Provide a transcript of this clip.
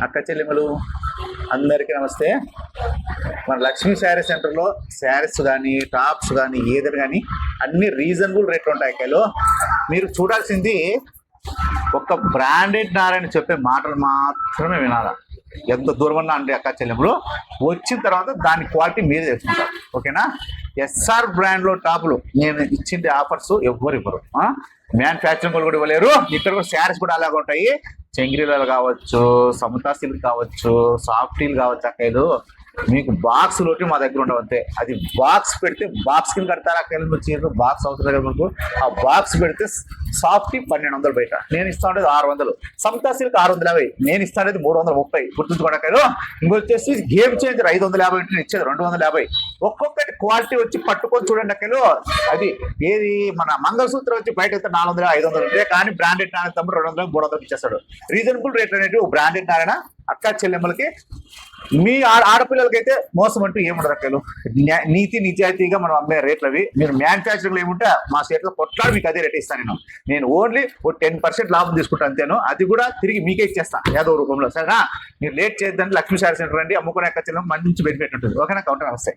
అక్క చెల్లెమ్మలు అందరికీ నమస్తే. మన లక్ష్మీ శారీ సెంటర్లో శారీస్ కానీ టాప్స్ కానీ ఏదైనా కానీ అన్ని రీజనబుల్ రేట్లు ఉంటాయి. అక్కలు మీరు చూడాల్సింది ఒక బ్రాండెడ్ నారని చెప్పే మాటలు మాత్రమే వినాలా. ఎంత దూరం ఉన్నా అంటే అక్క చెల్లెములు వచ్చిన తర్వాత దాని క్వాలిటీ మీరే తెలుసుకుంటారు. ఓకేనా? ఎస్ఆర్ బ్రాండ్లో టాపులు నేను ఇచ్చింది ఆఫర్స్ ఎవ్వరు ఇవ్వరు. మ్యానుఫ్యాక్చరింగ్ కూడా ఇవ్వలేరు. ఇక్కడ కూడా శారీస్ కూడా అలాగే ఉంటాయి. చెంగిరీలు కావచ్చు, సమతా సిల్క్ కావచ్చు, సాఫ్టీలు కావచ్చు. అక్కలు మీకు బాక్స్ లోటి మా దగ్గర ఉండవు అంతే. అది బాక్స్ పెడితే బాక్స్ కింద కడతారు. అక్కలు మీరు చీరలు బాక్స్ అవసరం దగ్గర మీకు ఆ బాక్స్ పెడితే సాఫ్టీ 1200 బయట, నేను ఇస్తా ఉండేది 600. సమతా సిల్క్ 650, నేను ఇస్తా ఉండేది 330. గుర్తుంచుకోండి అక్కలు. ఇంకొచ్చేసి గేమ్ చేంజర్ 550 అంటే ఇచ్చేది 250. ఒక్కొక్కటి క్వాలిటీ వచ్చి పట్టుకొని చూడండి అక్కలు. అది ఏది మన మంగళసూత్రం వచ్చి బయట అయితే 400 500 ఉంటాయి, కానీ బ్రాండెడ్ నారాయణ తమ్ముడు 200 300 ఇచ్చేస్తాడు. రీజనబుల్ రేట్ అనేది బ్రాండెడ్ నారాయణ అక్క చెల్లెమ్మలకి. మీ ఆడపిల్లలకైతే మోసం అంటూ ఏముండదు అక్కలు. నీతి నిజాయితీగా మనం అమ్మే రేట్లు అవి. మీరు మ్యానుఫ్యాక్చరింగ్ ఏముంటే మా చేతిలో కొట్లాడి మీకు అదే రేట్ ఇస్తాను. నేను ఓన్లీ 10% లాభం తీసుకుంటాను అంతేను. అది కూడా తిరిగి మీకే ఇచ్చేస్తాను ఏదో రూపంలో. సరేనా? మీరు లేట్ చేద్దంటే లక్ష్మీ శారీ సెంటర్ అండి, అమ్ముకునే అక్క చెల్లెమ్మ మంచి బెనిఫిట్ ఉంటుంది. ఓకేనా? కౌంటర్ నమస్తే.